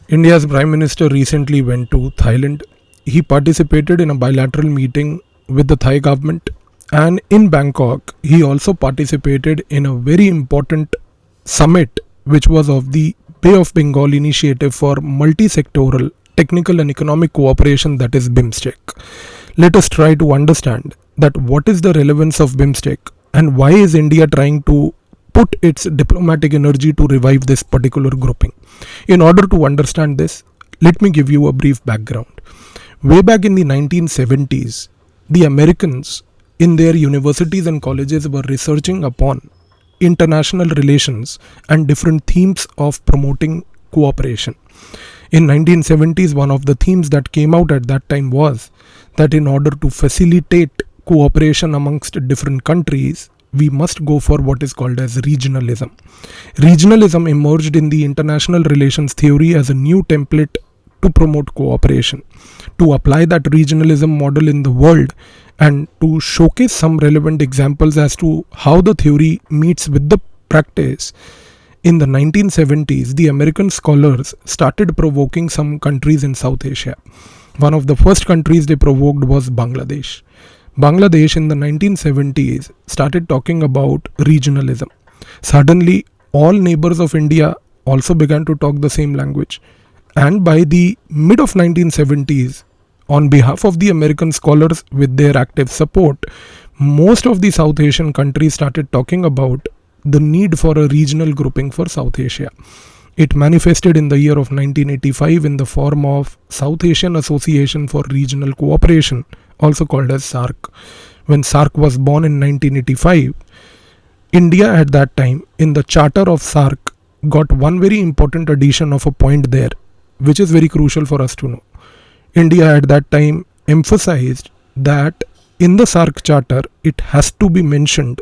India's Prime Minister recently went to Thailand. He participated in a bilateral meeting with the Thai government, and in Bangkok, he also participated in a very important summit, which was of the Bay of Bengal Initiative for Multi-Sectoral Technical and Economic Cooperation, that is BIMSTEC. Let us try to understand that what is the relevance of BIMSTEC and why is India trying to put its diplomatic energy to revive this particular grouping. In order to understand this, let me give you a brief background. Way back in the 1970s, the Americans in their universities and colleges were researching upon international relations and different themes of promoting cooperation. In 1970s, one of the themes that came out at that time was that in order to facilitate cooperation amongst different countries, we must go for what is called as regionalism. Regionalism emerged in the international relations theory as a new template to promote cooperation. To apply that regionalism model in the world and to showcase some relevant examples as to how the theory meets with the practice, in the 1970s, the American scholars started provoking some countries in South Asia. One of the first countries they provoked was Bangladesh. Bangladesh in the 1970s started talking about regionalism. Suddenly, all neighbors of India also began to talk the same language. And by the mid of 1970s, on behalf of the American scholars with their active support, most of the South Asian countries started talking about the need for a regional grouping for South Asia. It manifested in the year of 1985 in the form of South Asian Association for Regional Cooperation, also called as SAARC. When SAARC was born in 1985, India at that time in the charter of SAARC got one very important addition of a point there, which is very crucial for us to know. India at that time emphasized that in the SAARC charter, it has to be mentioned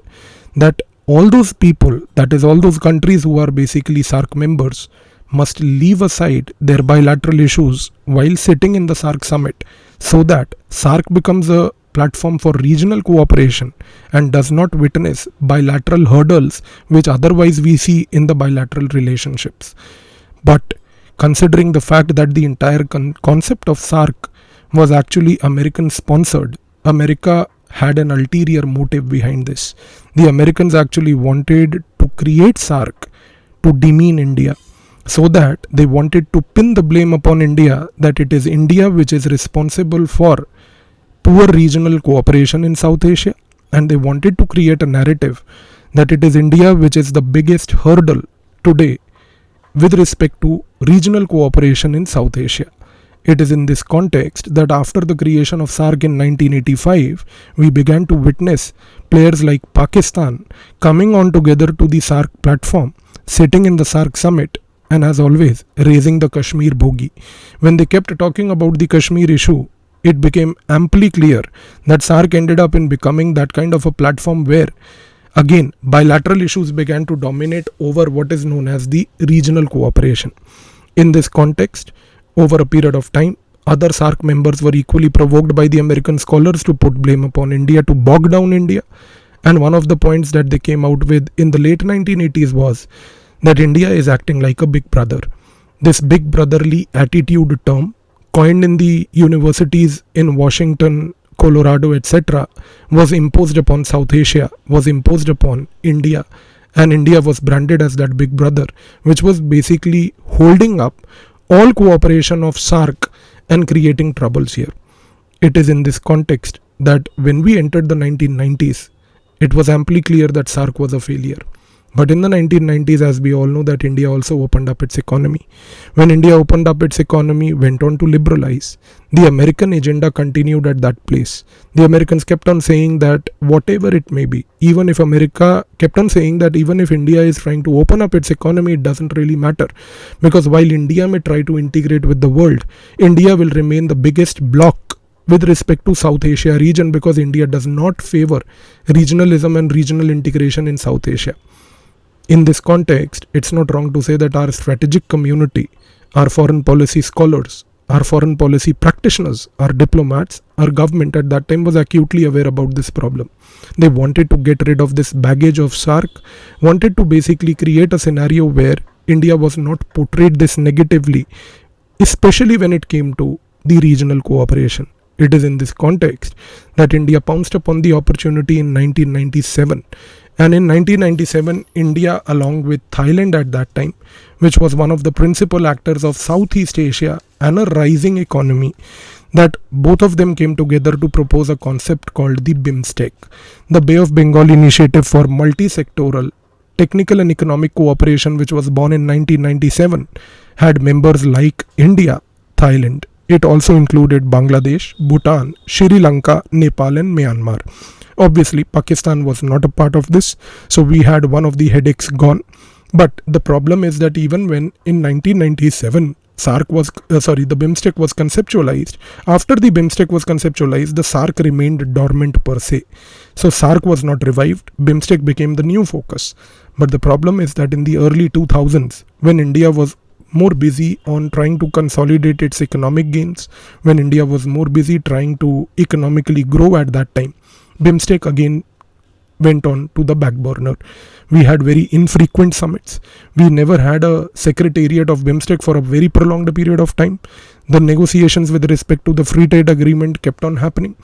that all those people, that is all those countries who are basically SAARC members, must leave aside their bilateral issues while sitting in the SAARC summit so that SAARC becomes a platform for regional cooperation and does not witness bilateral hurdles which otherwise we see in the bilateral relationships. But considering the fact that the entire concept of SAARC was actually American sponsored, America had an ulterior motive behind this. The Americans actually wanted to create SAARC to demean India, so that they wanted to pin the blame upon India that it is India which is responsible for poor regional cooperation in South Asia, and they wanted to create a narrative that it is India which is the biggest hurdle today with respect to regional cooperation in South Asia. It is in this context that after the creation of SAARC in 1985, we began to witness players like Pakistan coming on together to the SAARC platform, sitting in the SAARC summit, and as always, raising the Kashmir bogey. When they kept talking about the Kashmir issue, it became amply clear that SAARC ended up in becoming that kind of a platform where, again, bilateral issues began to dominate over what is known as the regional cooperation. In this context, over a period of time, other SAARC members were equally provoked by the American scholars to put blame upon India, to bog down India. And one of the points that they came out with in the late 1980s was that India is acting like a big brother. This big brotherly attitude term, coined in the universities in Washington, Colorado, etc., was imposed upon South Asia, was imposed upon India. And India was branded as that big brother, which was basically holding up all cooperation of SAARC and creating troubles here. It is in this context that when we entered the 1990s, it was amply clear that SAARC was a failure. But in the 1990s, as we all know, that India also opened up its economy. When India opened up its economy, went on to liberalize, the American agenda continued at that place. The Americans kept on saying that whatever it may be, even if America kept on saying that even if India is trying to open up its economy, it doesn't really matter. Because while India may try to integrate with the world, India will remain the biggest bloc with respect to South Asia region, because India does not favor regionalism and regional integration in South Asia. In this context, it's not wrong to say that our strategic community, our foreign policy scholars, our foreign policy practitioners, our diplomats, our government at that time was acutely aware about this problem. They wanted to get rid of this baggage of SAARC, wanted to basically create a scenario where India was not portrayed this negatively especially when it came to the regional cooperation. It is in this context that India pounced upon the opportunity in 1997. And in 1997, India, along with Thailand at that time, which was one of the principal actors of Southeast Asia and a rising economy, that both of them came together to propose a concept called the BIMSTEC, the Bay of Bengal Initiative for Multi-Sectoral Technical and Economic Cooperation, which was born in 1997, had members like India, Thailand. It also included Bangladesh, Bhutan, Sri Lanka, Nepal and Myanmar. Obviously, Pakistan was not a part of this, so we had one of the headaches gone. But the problem is that even when in 1997, the BIMSTEC was conceptualized, after the BIMSTEC was conceptualized, the SAARC remained dormant per se. So SAARC was not revived, BIMSTEC became the new focus. But the problem is that in the early 2000s, when India was more busy on trying to consolidate its economic gains, when India was more busy trying to economically grow at that time, BIMSTEC again went on to the back burner. We had very infrequent summits. We never had a secretariat of BIMSTEC for a very prolonged period of time. The negotiations with respect to the free trade agreement kept on happening.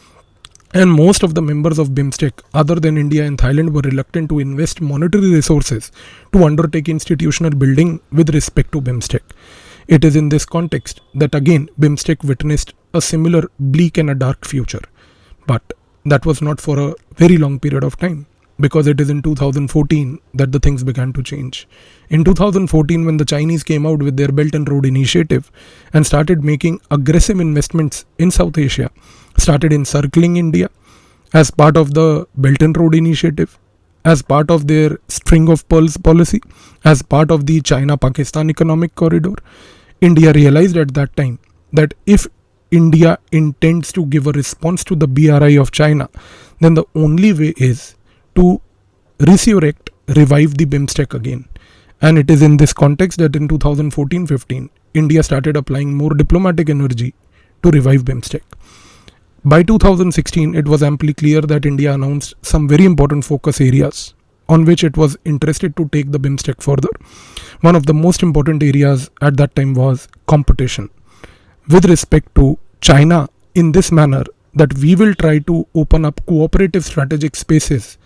And most of the members of BIMSTEC, other than India and Thailand, were reluctant to invest monetary resources to undertake institutional building with respect to BIMSTEC. It is in this context that again BIMSTEC witnessed a similar bleak and a dark future. But that was not for a very long period of time, because it is in 2014 that the things began to change. In 2014, when the Chinese came out with their Belt and Road Initiative and started making aggressive investments in South Asia, started encircling India as part of the Belt and Road Initiative, as part of their string of pearls policy, as part of the China-Pakistan economic corridor, India realized at that time that if India intends to give a response to the BRI of China, then the only way is to resurrect, revive the BIMSTEC again. And it is in this context that in 2014-15, India started applying more diplomatic energy to revive BIMSTEC. By 2016, it was amply clear that India announced some very important focus areas on which it was interested to take the BIMSTEC further. One of the most important areas at that time was competition with respect to China, in this manner that we will try to open up cooperative strategic spaces,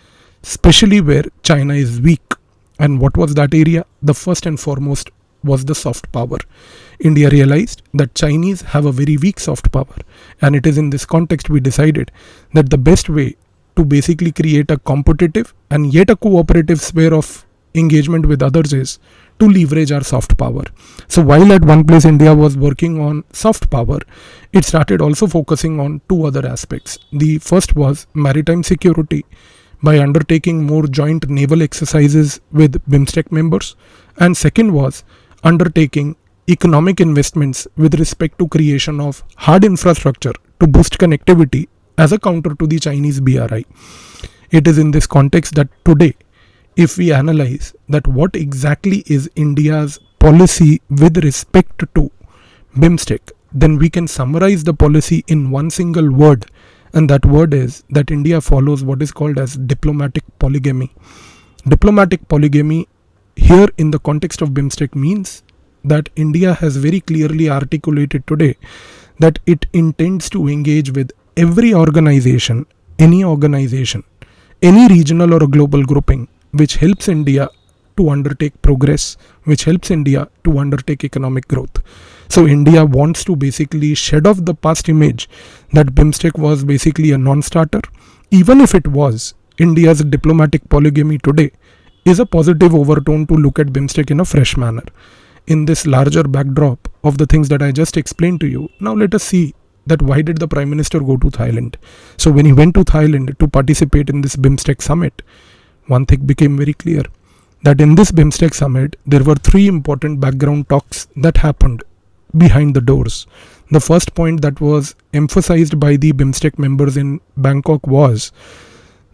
especially where China is weak. And what was that area? The first and foremost was the soft power. India realized that Chinese have a very weak soft power, and it is in this context we decided that the best way to basically create a competitive and yet a cooperative sphere of engagement with others is to leverage our soft power. So while at one place India was working on soft power, it started also focusing on two other aspects. The first was maritime security by undertaking more joint naval exercises with BIMSTEC members, and second was undertaking economic investments with respect to creation of hard infrastructure to boost connectivity as a counter to the Chinese BRI. It is in this context that today, if we analyze that what exactly is India's policy with respect to BIMSTEC, then we can summarize the policy in one single word, and that word is that India follows what is called as diplomatic polygamy. Diplomatic polygamy here in the context of BIMSTEC means that India has very clearly articulated today that it intends to engage with every organization, any regional or a global grouping, which helps India to undertake progress, which helps India to undertake economic growth. So India wants to basically shed off the past image that BIMSTEC was basically a non-starter. Even if it was, India's diplomatic polygamy today is a positive overtone to look at BIMSTEC in a fresh manner. In this larger backdrop of the things that I just explained to you, now let us see that why did the Prime Minister go to Thailand? So when he went to Thailand to participate in this BIMSTEC summit, one thing became very clear, that in this BIMSTEC summit, there were three important background talks that happened behind the doors. The first point that was emphasized by the BIMSTEC members in Bangkok was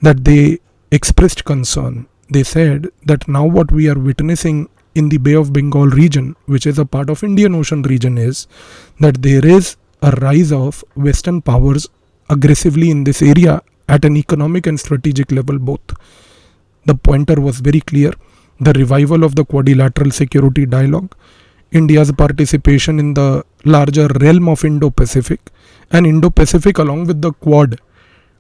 that they expressed concern. They said that now what we are witnessing in the Bay of Bengal region, which is a part of Indian Ocean region, is that there is a rise of Western powers aggressively in this area at an economic and strategic level both. The pointer was very clear. The revival of the quadrilateral security dialogue, India's participation in the larger realm of Indo-Pacific, and Indo-Pacific along with the Quad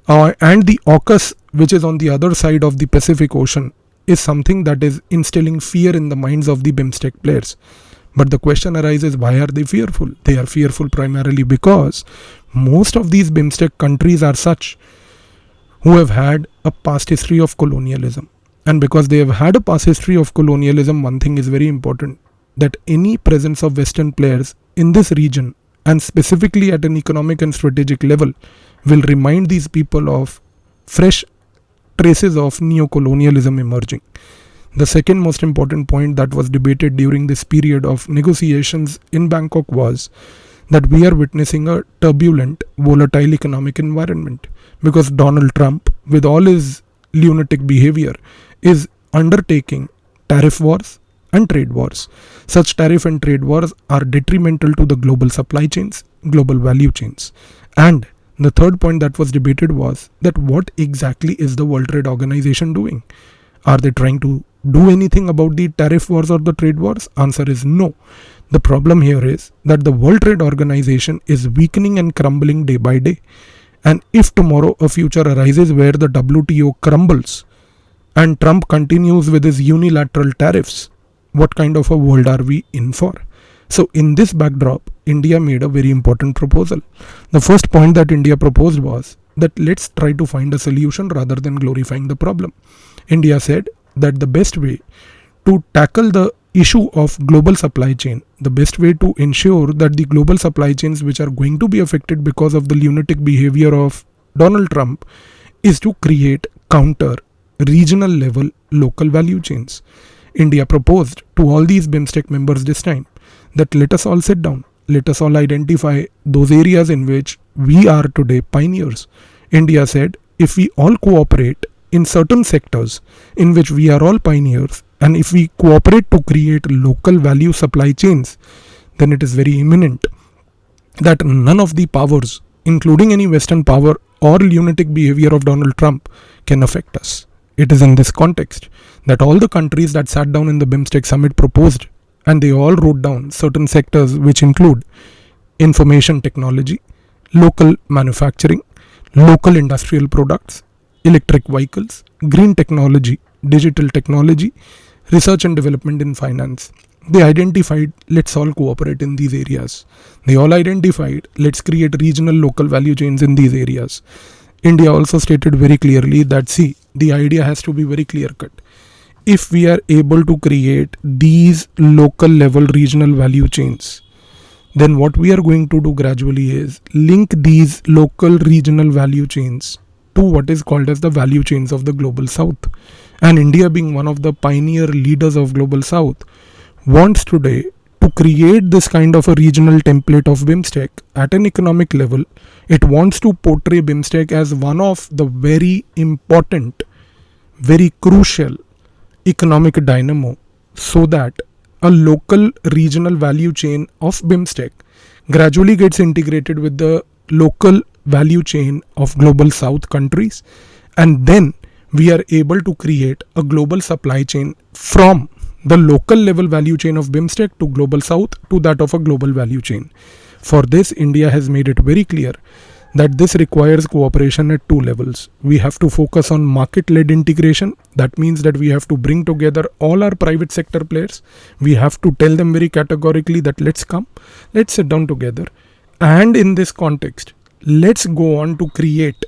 and the AUKUS, which is on the other side of the Pacific Ocean, is something that is instilling fear in the minds of the BIMSTEC players. But the question arises, why are they fearful? They are fearful primarily because most of these BIMSTEC countries are such who have had a past history of colonialism. And because they have had a past history of colonialism, one thing is very important, that any presence of Western players in this region, and specifically at an economic and strategic level, will remind these people of fresh traces of neo-colonialism emerging. The second most important point that was debated during this period of negotiations in Bangkok was that we are witnessing a turbulent, volatile economic environment because Donald Trump, with all his lunatic behavior, is undertaking tariff wars and trade wars. Such tariff and trade wars are detrimental to the global supply chains, global value chains. And the third point that was debated was that what exactly is the World Trade Organization doing? Are they trying to do anything about the tariff wars or the trade wars? Answer is no. The problem here is that the World Trade Organization is weakening and crumbling day by day. And if tomorrow a future arises where the WTO crumbles and Trump continues with his unilateral tariffs, what kind of a world are we in for? So in this backdrop, India made a very important proposal. The first point that India proposed was that let's try to find a solution rather than glorifying the problem. India said that the best way to tackle the issue of global supply chain, the best way to ensure that the global supply chains which are going to be affected because of the lunatic behavior of Donald Trump is to create counter regional level local value chains. India proposed to all these BIMSTEC members this time that let us all sit down, let us all identify those areas in which we are today pioneers. India said if we all cooperate in certain sectors in which we are all pioneers, and if we cooperate to create local value supply chains, then it is very imminent that none of the powers, including any Western power or lunatic behavior of Donald Trump, can affect us. It is in this context that all the countries that sat down in the BIMSTEC summit proposed, and they all wrote down certain sectors which include information technology, local manufacturing, local industrial products, electric vehicles, green technology, digital technology, research and development in finance. They identified let's all cooperate in these areas. They all identified let's create regional local value chains in these areas. India also stated very clearly that see, the idea has to be very clear cut. If we are able to create these local level regional value chains, then what we are going to do gradually is link these local regional value chains to what is called as the value chains of the global south. And India, being one of the pioneer leaders of global south, wants today to create this kind of a regional template of BIMSTEC at an economic level. It wants to portray BIMSTEC as one of the very important, very crucial economic dynamo, so that a local regional value chain of BIMSTEC gradually gets integrated with the local value chain of global south countries, and then we are able to create a global supply chain from the local level value chain of BIMSTEC to global south to that of a global value chain. For this, India has made it very clear that this requires cooperation at two levels. We have to focus on market-led integration. That means that we have to bring together all our private sector players. We have to tell them very categorically that let's sit down together. And in this context, let's go on to create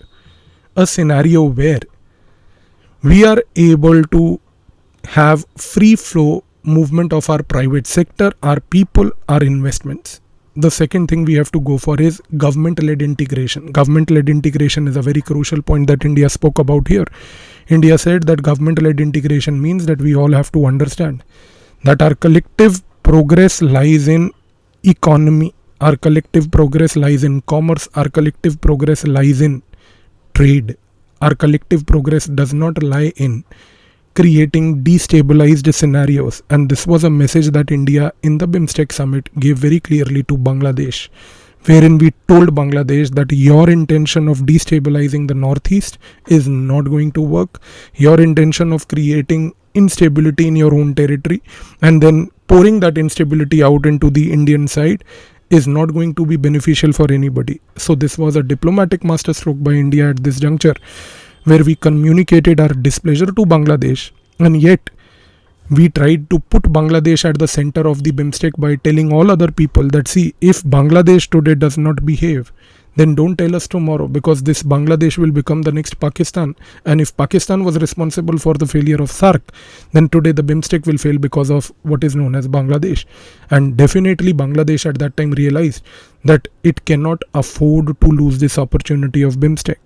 a scenario where we are able to have free flow movement of our private sector, our people, our investments. The second thing we have to go for is government-led integration. Government-led integration is a very crucial point that India spoke about here. India said that government-led integration means that we all have to understand that our collective progress lies in economy, our collective progress lies in commerce, our collective progress lies in trade. Our collective progress does not lie in creating destabilized scenarios. And this was a message that India in the BIMSTEC summit gave very clearly to Bangladesh, wherein we told Bangladesh that your intention of destabilizing the Northeast is not going to work. Your intention of creating instability in your own territory and then pouring that instability out into the Indian side is not going to be beneficial for anybody. So this was a diplomatic masterstroke by India at this juncture, where we communicated our displeasure to Bangladesh, and yet we tried to put Bangladesh at the center of the BIMSTEC by telling all other people that, see, if Bangladesh today does not behave, then don't tell us tomorrow, because this Bangladesh will become the next Pakistan. And if Pakistan was responsible for the failure of SAARC, then today the BIMSTEC will fail because of what is known as Bangladesh. And definitely Bangladesh at that time realized that it cannot afford to lose this opportunity of BIMSTEC.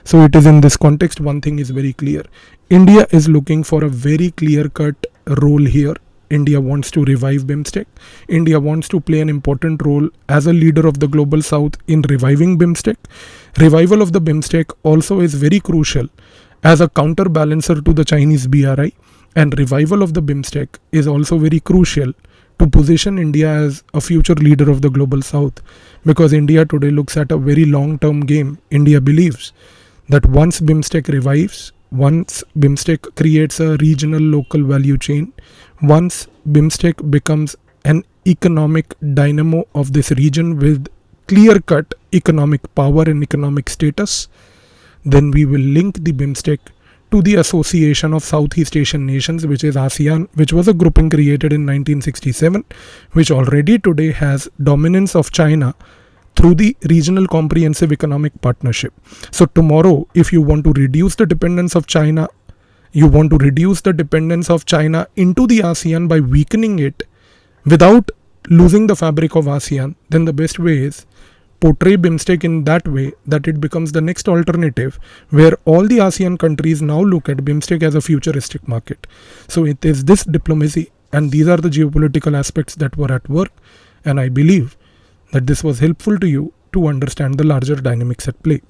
So it is in this context, one thing is very clear. India is looking for a very clear-cut role here. India wants to revive BIMSTEC. India wants to play an important role as a leader of the global south in reviving BIMSTEC. Revival of the BIMSTEC also is very crucial as a counterbalancer to the Chinese BRI, and revival of the BIMSTEC is also very crucial to position India as a future leader of the global south, because India today looks at a very long-term game. India believes that once BIMSTEC revives, once BIMSTEC creates a regional local value chain, once BIMSTEC becomes an economic dynamo of this region with clear-cut economic power and economic status, then we will link the BIMSTEC to the Association of Southeast Asian Nations, which is ASEAN, which was a grouping created in 1967, which already today has dominance of China through the Regional Comprehensive Economic Partnership. So tomorrow, if you want to reduce the dependence of China, you want to reduce the dependence of China into the ASEAN by weakening it without losing the fabric of ASEAN, then the best way is portray BIMSTEC in that way that it becomes the next alternative, where all the ASEAN countries now look at BIMSTEC as a futuristic market. So it is this diplomacy and these are the geopolitical aspects that were at work, and I believe that this was helpful to you to understand the larger dynamics at play.